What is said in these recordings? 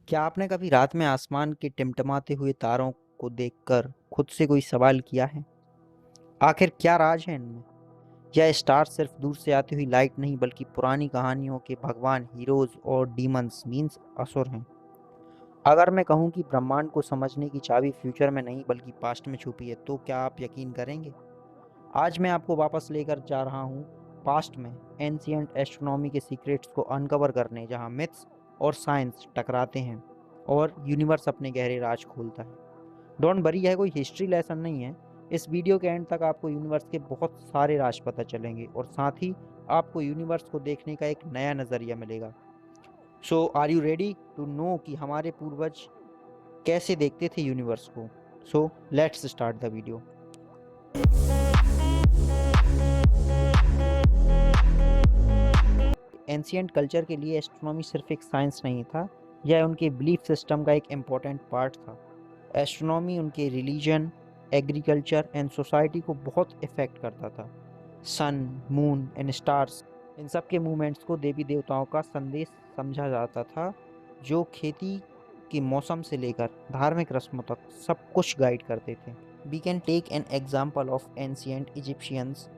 क्या आपने कभी रात में आसमान के टिमटिमाते हुए तारों को देखकर खुद से कोई सवाल किया है? आखिर क्या राज है इनमें? यह स्टार सिर्फ दूर से आती हुई लाइट नहीं बल्कि पुरानी कहानियों के भगवान, हीरोज और डीमंस मीन्स असुर हैं। अगर मैं कहूँ कि ब्रह्मांड को समझने की चाबी फ्यूचर में नहीं बल्कि पास्ट में छुपी है, तो क्या आप यकीन करेंगे? आज मैं आपको वापस लेकर जा रहा हूँ पास्ट में, एंशियंट एस्ट्रोनॉमी के सीक्रेट्स को अनकवर करने, जहाँ मिथ्स और साइंस टकराते हैं और यूनिवर्स अपने गहरे राज खोलता है। डोंट वरी, यह कोई हिस्ट्री लेसन नहीं है। इस वीडियो के एंड तक आपको यूनिवर्स के बहुत सारे राज पता चलेंगे और साथ ही आपको यूनिवर्स को देखने का एक नया नज़रिया मिलेगा। So are you ready to know कि हमारे पूर्वज कैसे देखते थे यूनिवर्स को? So let's start the video. Ancient culture के लिए एस्ट्रोनॉमी सिर्फ एक साइंस नहीं था, यह उनके बिलीफ सिस्टम का एक इम्पॉर्टेंट पार्ट था। एस्ट्रोनॉमी उनके रिलीजन, एग्रीकल्चर एंड सोसाइटी को बहुत इफ़ेक्ट करता था। सन, मून एंड स्टार्स, इन सब के मूवमेंट्स को देवी देवताओं का संदेश समझा जाता था, जो खेती के मौसम से लेकर धार्मिक रस्मों तक सब कुछ गाइड करते थे। We can take an example of ancient Egyptians.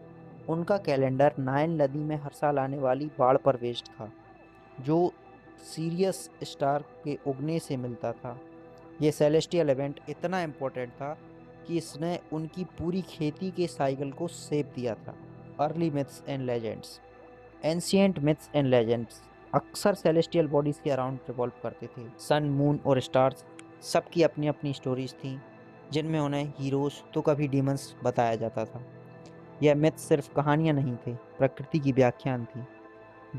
उनका कैलेंडर नाइल नदी में हर साल आने वाली बाढ़ पर बेस्ड था, जो सीरियस स्टार के उगने से मिलता था। ये सेलेस्टियल इवेंट इतना इम्पोर्टेंट था कि इसने उनकी पूरी खेती के साइकिल को शेप दिया था। Early myths and legends. Ancient myths and legends अक्सर सेलेस्टियल बॉडीज़ के अराउंड रिवॉल्व करते थे। सन, मून और स्टार्स सबकी अपनी अपनी स्टोरीज थी, जिनमें उन्हें हीरोज तो कभी डीमंस बताया जाता था। यह मिथ्स सिर्फ कहानियाँ नहीं थे, प्रकृति की व्याख्यान थी।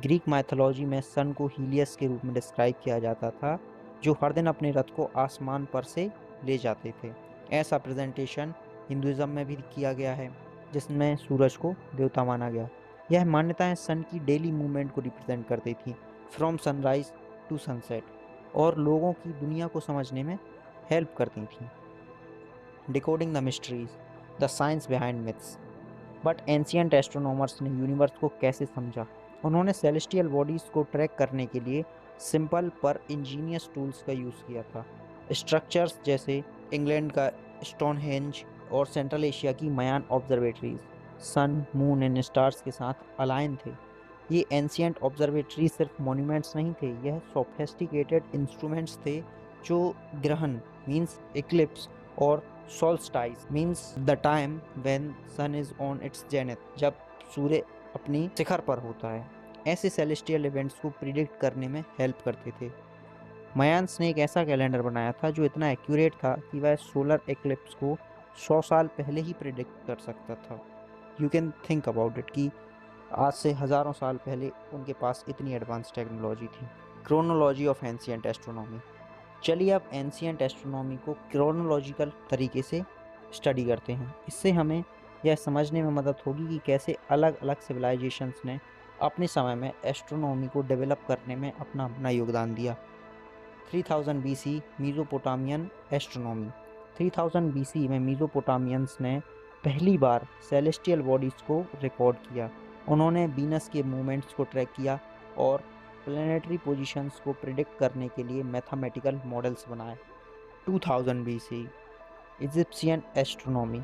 ग्रीक माइथोलॉजी में सन को हीलियस के रूप में डिस्क्राइब किया जाता था, जो हर दिन अपने रथ को आसमान पर से ले जाते थे। ऐसा प्रेजेंटेशन हिंदुज़म में भी किया गया है, जिसमें सूरज को देवता माना गया। यह मान्यताएं सन की डेली मूवमेंट को रिप्रेजेंट करती थी, फ्रॉम सनराइज टू सनसेट, और लोगों की दुनिया को समझने में हेल्प करती थी। Decoding the mysteries, the science behind myths. But ancient astronomers ने यूनिवर्स को कैसे समझा? उन्होंने सेलेस्टियल बॉडीज़ को ट्रैक करने के लिए सिंपल पर इंजीनियस टूल्स का यूज़ किया था। स्ट्रक्चर्स जैसे इंग्लैंड का स्टोनहेंज और सेंट्रल एशिया की Mayan observatories sun, moon and stars के साथ अलाइन थे। ये एंशियंट ऑब्जर्वेटरी सिर्फ मॉन्यूमेंट्स नहीं थे, यह सोफेस्टिकेटेड इंस्ट्रूमेंट्स थे जो ग्रहण मीन्स इक्लिप्स और solstice means the time when sun is on its zenith, जब सूर्य अपनी शिखर पर होता है, ऐसे सेलेस्टियल इवेंट्स को प्रिडिक्ट करने में हेल्प करते थे। मायान्स ने एक ऐसा कैलेंडर बनाया था जो इतना एक्यूरेट था कि वह सोलर एक्लिप्स को 100 साल पहले ही प्रिडिक्ट कर सकता था। You can think about it कि आज से हज़ारों साल पहले उनके पास इतनी एडवांस टेक्नोलॉजी थी। Chronology of ancient astronomy. चलिए अब एंशियंट एस्ट्रोनॉमी को क्रोनोलॉजिकल तरीके से स्टडी करते हैं। इससे हमें यह समझने में मदद होगी कि कैसे अलग अलग सिविलाइजेशंस ने अपने समय में एस्ट्रोनॉमी को डेवलप करने में अपना अपना योगदान दिया। 3000 BC मीज़ोपोटामियन एस्ट्रोनॉमी। 3000 BC में मीज़ोपोटामियंस ने पहली बार सेलेस्टियल बॉडीज़ को रिकॉर्ड किया। उन्होंने वीनस के मूवमेंट्स को ट्रैक किया और प्लैनेटरी पोजीशंस को प्रिडिक्ट करने के लिए मैथमेटिकल मॉडल्स बनाए। 2000 BC इजिप्शियन एस्ट्रोनॉमी।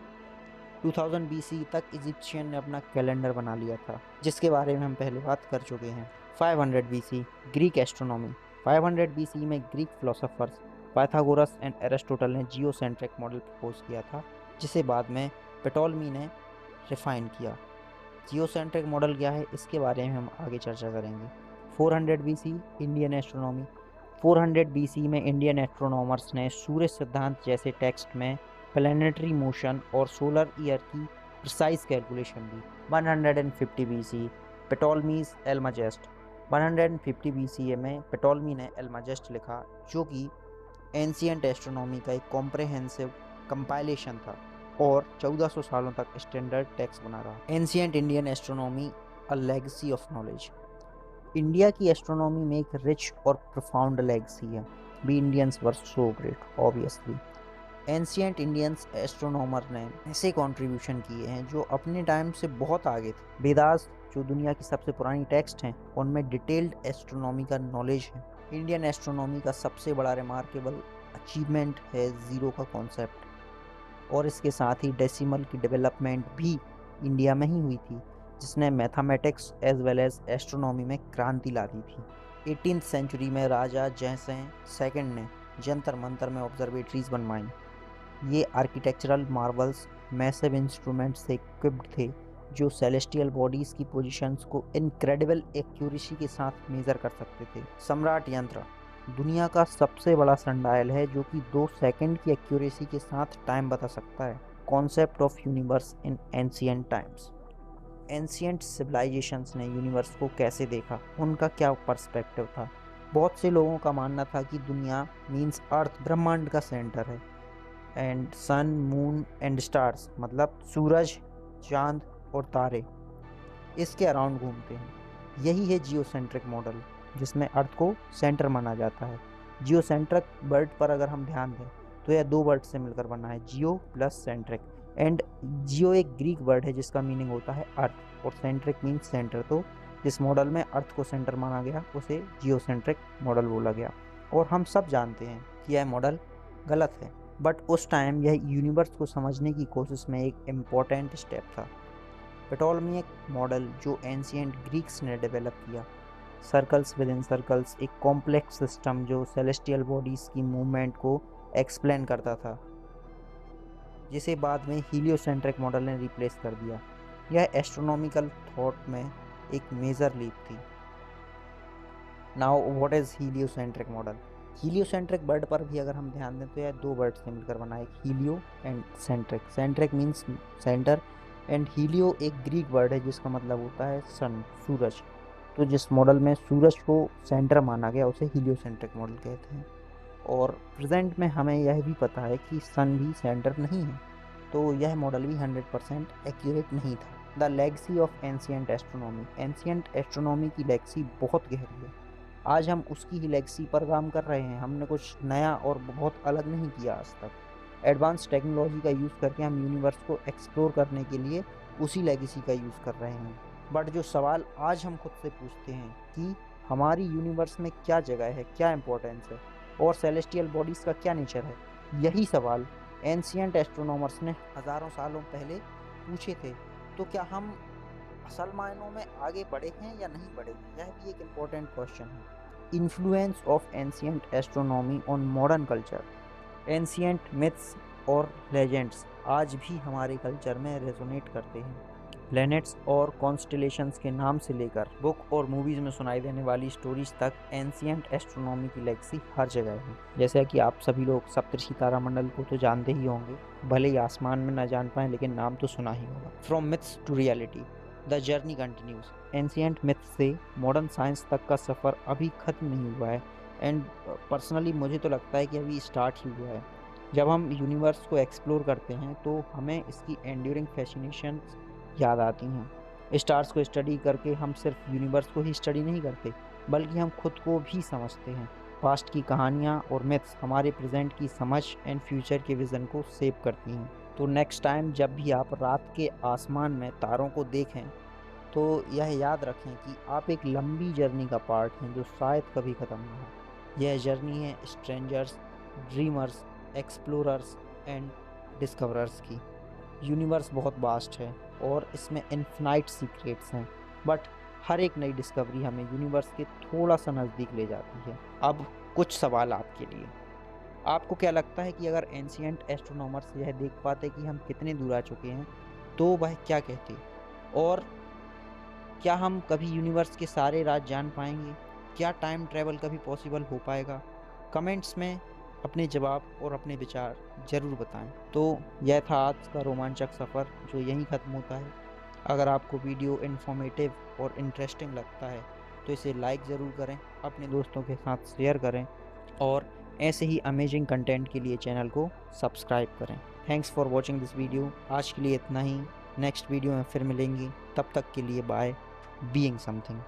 2000 BC तक इजिप्शियन ने अपना कैलेंडर बना लिया था, जिसके बारे में हम पहले बात कर चुके हैं। 500 BC ग्रीक एस्ट्रोनॉमी। 500 BC में Greek philosophers Pythagoras and Aristotle ने जियोसेंट्रिक मॉडल प्रपोज किया था, जिसे बाद में प्टोलेमी ने रिफाइन किया। जियोसेंट्रिक मॉडल क्या है, इसके बारे में हम आगे चर्चा करेंगे। 400 BC इंडियन एस्ट्रोनॉमी। 400 BC में इंडियन एस्ट्रोनॉमर्स ने सूर्य सिद्धांत जैसे टेक्स्ट में प्लैनेटरी मोशन और सोलर ईयर की प्रिसाइज कैलकुलेशन दी। 150 BC प्टोलेमीज एल्माजेस्ट। 150 BC में प्टोलेमी ने एल्माजेस्ट लिखा, जो कि एंशियंट एस्ट्रोनॉमी का एक कॉम्प्रहेंसिव कंपाइलेशन था और 1400 सालों तक स्टैंडर्ड टेक्स्ट बना रहा। Ancient Indian astronomy, a legacy of knowledge. India की एस्ट्रोनॉमी में एक रिच और प्रोफाउंड लेगेसी है। We Indians were so great obviously. Ancient Indians astronomer ने ऐसे कंट्रीब्यूशन किए हैं जो अपने टाइम से बहुत आगे थे। वेदास, जो दुनिया की सबसे पुरानी टेक्स्ट हैं, उनमें डिटेल्ड एस्ट्रोनॉमी का नॉलेज है। इंडियन एस्ट्रोनॉमी का सबसे बड़ा रिमार्केबल अचीवमेंट है ज़ीरो का कॉन्सेप्ट, और इसके साथ ही डेसिमल की डेवलपमेंट भी इंडिया में ही हुई थी, जिसने mathematics as well as astronomy में क्रांति ला दी थी। 18th सेंचुरी में राजा जयसिंह सेकंड ने जंतर मंतर में ऑब्जर्वेटरीज बनवाई। ये आर्किटेक्चरल मार्वल्स मैसिव इंस्ट्रूमेंट्स से इक्विप्ड थे जो सेलेस्टियल बॉडीज़ की पोजीशंस को इनक्रेडिबल एक्यूरेसी के साथ मेज़र कर सकते थे। सम्राट यंत्र दुनिया का सबसे बड़ा सनडायल है जो कि 2 सेकंड की एक्यूरेसी के साथ टाइम बता सकता है। Concept of universe in ancient times. Ancient civilisations ने यूनिवर्स को कैसे देखा, उनका क्या पर्सपेक्टिव था। बहुत से लोगों का मानना था कि दुनिया मीन्स अर्थ ब्रह्मांड का सेंटर है, and sun moon and stars मतलब सूरज, चांद और तारे इसके अराउंड घूमते हैं। यही है जियोसेंट्रिक मॉडल, जिसमें अर्थ को सेंटर माना जाता है। जियोसेंट्रिक वर्ड पर अगर हम ध्यान दें तो यह 2 वर्ड से मिलकर बना है, जियो प्लस सेंट्रिक। एंड जियो एक ग्रीक वर्ड है जिसका मीनिंग होता है अर्थ, और सेंट्रिक मीन्स सेंटर। तो जिस मॉडल में अर्थ को सेंटर माना गया उसे जियोसेंट्रिक मॉडल बोला गया। और हम सब जानते हैं कि यह मॉडल गलत है, बट उस टाइम यह यूनिवर्स को समझने की कोशिश में एक इम्पॉर्टेंट स्टेप था। प्टोलेमिक मॉडल जो एंशिएंट ग्रीक्स ने डेवलप किया, सर्कल्स विद इन सर्कल्स, एक कॉम्प्लेक्स सिस्टम जो सेलेस्टियल बॉडीज़ की मूवमेंट को एक्सप्लेन करता था, जिसे बाद में हीलियोसेंट्रिक मॉडल ने रिप्लेस कर दिया। यह एस्ट्रोनॉमिकल थॉट में एक मेजर लीप थी। Now what is heliocentric model? Heliocentric word पर भी अगर हम ध्यान दें तो यह 2 वर्ड से मिलकर बना है, Helio and centric. Centric means centre, and Helio एक ग्रीक वर्ड है जिसका मतलब होता है सन, सूरज। तो जिस मॉडल में सूरज को सेंटर माना गया उसे हीलियोसेंट्रिक मॉडल कहते हैं। और प्रेजेंट में हमें यह भी पता है कि सन भी सेंटर नहीं है, तो यह मॉडल भी 100% एक्यूरेट नहीं था। The legacy of ancient astronomy. Ancient astronomy की लेगेसी बहुत गहरी है। आज हम उसकी ही लेगेसी पर काम कर रहे हैं। हमने कुछ नया और बहुत अलग नहीं किया आज तक। एडवांस टेक्नोलॉजी का यूज़ करके हम यूनिवर्स को एक्सप्लोर करने के लिए उसी लेगेसी का यूज़ कर रहे हैं। बट जो सवाल आज हम खुद से पूछते हैं कि हमारी यूनिवर्स में क्या जगह है, क्या इंपॉर्टेंस है, और सेलेस्टियल बॉडीज़ का क्या नेचर है, यही सवाल एंशिएंट एस्ट्रोनॉमर्स ने हज़ारों सालों पहले पूछे थे। तो क्या हम असल मायनों में आगे बढ़े हैं या नहीं बढ़े, यह भी एक इम्पोर्टेंट क्वेश्चन है। Influence of ancient astronomy on modern culture. Ancient myths और लेजेंड्स आज भी हमारे कल्चर में रेजोनेट करते हैं। प्लैनेट्स और कॉन्स्टेलेशंस के नाम से लेकर बुक और मूवीज़ में सुनाई देने वाली स्टोरीज तक एंशिएंट एस्ट्रोनॉमी की लेगेसी हर जगह है। जैसे कि आप सभी लोग सप्तर्षि तारामंडल को तो जानते ही होंगे, भले ही आसमान में न जान पाएँ लेकिन नाम तो सुना ही होगा। From myths to reality, the journey continues. Ancient myths से मॉडर्न साइंस तक का सफ़र अभी ख़त्म नहीं हुआ है, एंड पर्सनली मुझे तो लगता है कि अभी स्टार्ट ही हुआ है। जब हम यूनिवर्स को एक्सप्लोर करते हैं तो हमें इसकी एंड्यूरिंग फैसिनेशन याद आती हैं। स्टार्स को स्टडी करके हम सिर्फ यूनिवर्स को ही स्टडी नहीं करते, बल्कि हम खुद को भी समझते हैं। पास्ट की कहानियाँ और मिथ्स हमारे प्रेजेंट की समझ एंड फ्यूचर के विज़न को सेव करती हैं। तो नेक्स्ट टाइम जब भी आप रात के आसमान में तारों को देखें तो यह याद रखें कि आप एक लंबी जर्नी का पार्ट हैं जो शायद कभी ख़त्म ना हो। यह जर्नी है strangers, dreamers, explorers and discoverers की। यूनिवर्स बहुत वास्ट है और इसमें इन्फिनाइट सीक्रेट्स हैं, बट हर एक नई डिस्कवरी हमें यूनिवर्स के थोड़ा सा नज़दीक ले जाती है। अब कुछ सवाल आपके लिए। आपको क्या लगता है कि अगर एंशिएंट एस्ट्रोनॉमर्स यह देख पाते कि हम कितने दूर आ चुके हैं तो वह क्या कहते? और क्या हम कभी यूनिवर्स के सारे राज जान पाएंगे? क्या टाइम ट्रैवल कभी पॉसिबल हो पाएगा? कमेंट्स में अपने जवाब और अपने विचार ज़रूर बताएं। तो यह था आज का रोमांचक सफ़र जो यहीं ख़त्म होता है। अगर आपको वीडियो इन्फॉर्मेटिव और इंटरेस्टिंग लगता है तो इसे लाइक ज़रूर करें, अपने दोस्तों के साथ शेयर करें, और ऐसे ही अमेजिंग कंटेंट के लिए चैनल को सब्सक्राइब करें। Thanks for watching this video. आज के लिए इतना ही। नेक्स्ट वीडियो में फिर मिलेंगे, तब तक के लिए बाय। Being something.